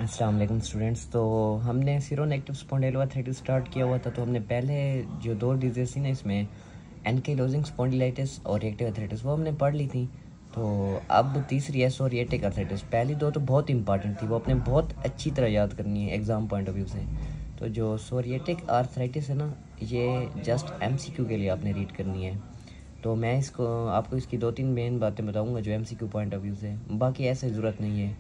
अस्सलाम वालेकुम स्टूडेंट्स। तो हमने सीरोनेगेटिव स्पॉन्डिलोआर्थराइटिस स्टार्ट किया हुआ था। तो हमने पहले जो दो डिजीज़ थी ना इसमें, एनकाइलोजिंग स्पॉन्डिलाइटिस और रिएक्टिव आर्थराइटिस, वो हमने पढ़ ली थी। तो अब तीसरी है सोरिएटिक आर्थराइटिस। पहली दो तो बहुत इंपॉर्टेंट थी, वो अपने बहुत अच्छी तरह याद करनी है एग्ज़ाम पॉइंट ऑफ व्यू से। तो जो सोरिएटिक आर्थराइटिस है ना, ये जस्ट एमसीक्यू के लिए आपने रीड करनी है। तो मैं इसको आपको इसकी दो तीन मेन बातें बताऊंगा जो एमसीक्यू पॉइंट ऑफ व्यू से, बाकी ऐसे ज़रूरत नहीं है,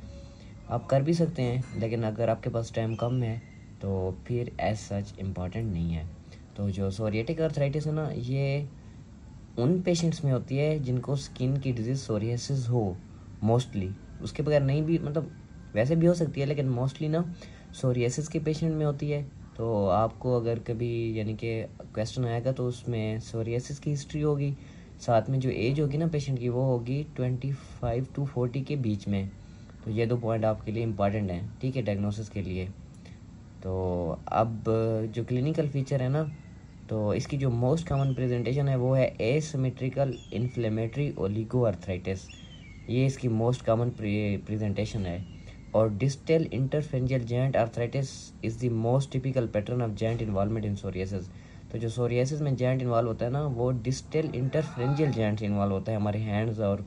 आप कर भी सकते हैं, लेकिन अगर आपके पास टाइम कम है तो फिर एज सच इम्पॉर्टेंट नहीं है। तो जो सोरिएटिक आर्थराइटिस है ना, ये उन पेशेंट्स में होती है जिनको स्किन की डिजीज़ सोरियासिस हो मोस्टली। उसके बगैर नहीं भी, मतलब वैसे भी हो सकती है, लेकिन मोस्टली ना सोरियासिस के पेशेंट में होती है। तो आपको अगर कभी यानी कि क्वेश्चन आएगा तो उसमें सोरियासिस की हिस्ट्री होगी, साथ में जो एज होगी ना पेशेंट की वो होगी 25 to 40 के बीच में। तो ये दो पॉइंट आपके लिए इम्पॉर्टेंट हैं, ठीक है, डायग्नोसिस के लिए। तो अब जो क्लिनिकल फीचर है ना, तो इसकी जो मोस्ट कॉमन प्रेजेंटेशन है वो है एसिमेट्रिकल इन्फ्लेमेटरी ओलिगोआर्थराइटिस। ये इसकी मोस्ट कॉमन प्रेजेंटेशन है। और distal interphalangeal joint arthritis is the most typical pattern of joint involvement in psoriasis. तो जो सोरियासिस में जॉइंट इन्वॉल्व होता है ना, वो डिस्टल इंटरफेरेंजियल जॉइंट इन्वॉल्व होता है हमारे हैंड्स और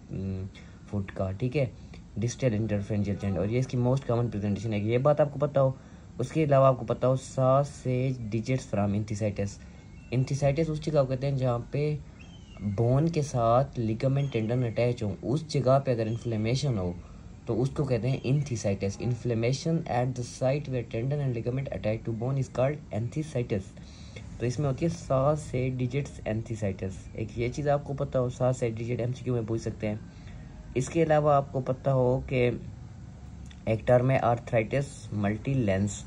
फुट का, ठीक है, डिस्टल इंटरफेरेंजियल जॉइंट। और ये इसकी मोस्ट कॉमन प्रेजेंटेशन है, ये बात आपको पता हो। उसके अलावा आपको पता हो सॉसेज डिजिट्स फ्रॉम इंथिसाइटिस। इंथिसाइटिस उस जगह को कहते हैं जहाँ पे बोन के साथ लिगामेंट टेंडन अटैच हो, उस जगह पे अगर इन्फ्लेमेशन हो तो उसको कहते हैं enthesitis. Inflammation at the site where tendon and ligament attach to bone is called enthesitis. तो इसमें होती है सॉसेज डिजिट्स एंथिसाइटिस। एक ये चीज़ आपको पता हो, सॉसेज डिजिट एमसीक्यू में पूछ सकते हैं। इसके अलावा आपको पता हो कि एक टर्म है आर्थराइटिस मल्टी लेंस,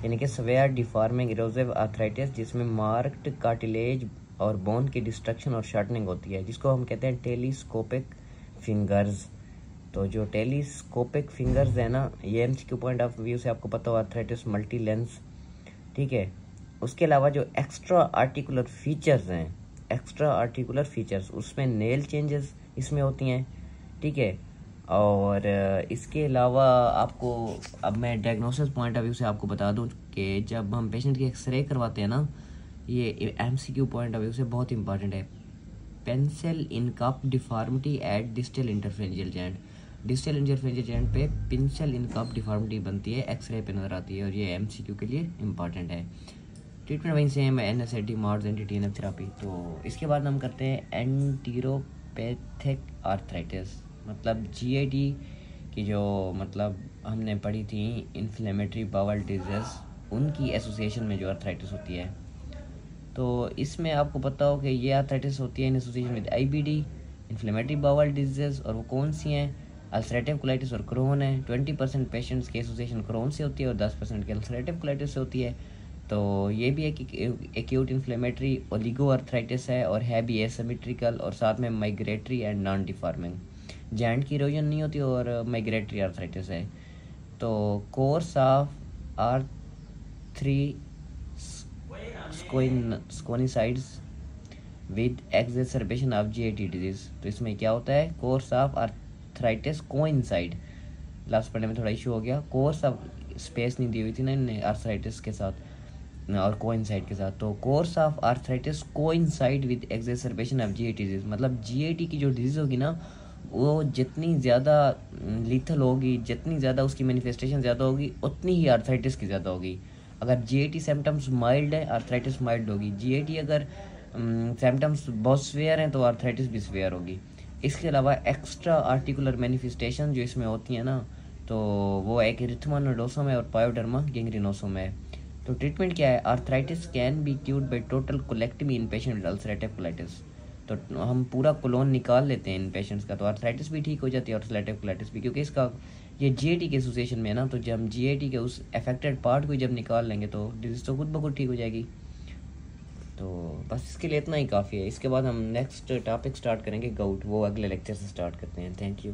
यानी कि सवेयर डिफॉर्मिंग इरोसिव आर्थराइटिस, जिसमें मार्क्ड कार्टिलेज और बोन की डिस्ट्रक्शन और शॉर्टनिंग होती है, जिसको हम कहते हैं टेलीस्कोपिक फिंगर्स। तो जो टेलीस्कोपिक फिंगर्स है ना, ये एमसीक्यू पॉइंट ऑफ व्यू से आपको पता हो आर्थराइटिस मल्टी लेंस, ठीक है। उसके अलावा जो एक्स्ट्रा आर्टिकुलर फीचर्स हैं, एक्स्ट्रा आर्टिकुलर फीचर्स, उसमें नेल चेंजेस इसमें होती हैं, ठीक है। और इसके अलावा आपको, अब मैं डायग्नोसिस पॉइंट ऑफ व्यू से आपको बता दूं कि जब हम पेशेंट की एक्सरे करवाते हैं ना, ये एमसीक्यू पॉइंट ऑफ व्यू से बहुत इंपॉर्टेंट है। Pencil in cup deformity at distal interphalangeal joint. Distal interphalangeal joint पे पेंसिल इन कप डिफॉर्मिटी बनती है, एक्सरे पे नजर आती है, और ये एमसीक्यू के लिए इंपॉर्टेंट है। ट्रीटमेंट वहीं सेम है, एनएसएडी मार्स एंटी-टीएनएफ थेरेपी। तो इसके बाद हम करते हैं एंटीरोपैथिक आर्थराइटिस, मतलब जीएडी की जो मतलब हमने पढ़ी थी इन्फ्लेमेटरी बाउल डिजीज, उनकी एसोसिएशन में जो आर्थराइटिस होती है। तो इसमें आपको पता हो कि ये आर्थराइटिस होती है in association with IBD, inflammatory bowel disease, और वो कौन सी हैं, अल्सरेटिव कोलाइटिस और क्रोन है। 20% पेशेंट्स की एसोसिएशन क्रोन से होती है और 10% की अल्सरेटिव कोलाइटिस से होती है। तो ये भी एक एक्यूट इन्फ्लेमेटरी ओलिगोआर्थराइटिस है, और है भी एसिमेट्रिकल, और साथ में migratory and non deforming, joint की इरोजन नहीं होती, और माइग्रेटरी आर्थराइटिस है। तो course of R3 coincides with exacerbation of GIT disease. तो इसमें क्या होता है, course of arthritis coincide, last पढ़ने में थोड़ा इशू हो गया, कोर्स ऑफ स्पेस नहीं दी हुई थी ना इनने आर्थराइटिस के साथ और कोइंसाइड के साथ। तो course of arthritis coincide with exacerbation of GIT disease, मतलब जीआईटी की जो डिजीज होगी ना, वो जितनी ज़्यादा लीथल होगी, जितनी ज़्यादा उसकी मैनिफेस्टेशन ज़्यादा होगी, उतनी ही आर्थराइटिस की ज़्यादा होगी। अगर जीआईटी सिम्टम्स माइल्ड है, आर्थराइटिस माइल्ड होगी। जीआईटी अगर सिम्टम्स बहुत स्वेयर हैं तो आर्थराइटिस भी स्वेयर होगी। इसके अलावा एक्स्ट्रा आर्टिकुलर मैनिफेस्टेशन जो इसमें होती है ना, तो वो एक इरिथमा नोडोसम है और पायोडर्मा गैंग्रीनोसम है। तो ट्रीटमेंट क्या है, arthritis can be cured by total कोलेक्टमी in patient with ulcerative colitis. तो हम पूरा कोलोन निकाल लेते हैं इन पेशेंट्स का, तो आर्थराइटिस भी ठीक हो जाती है और अल्सरेटिव कोलाइटिस भी, क्योंकि इसका ये जीआईटी के एसोसिएशन में है ना। तो जब हम जीआईटी के उस अफेक्टेड पार्ट को जब निकाल लेंगे तो डिजीज तो खुद ब खुद ठीक हो जाएगी। तो बस इसके लिए इतना ही काफ़ी है। इसके बाद हम नेक्स्ट टॉपिक स्टार्ट करेंगे, गाउट, वो अगले लेक्चर से स्टार्ट करते हैं। Thank you.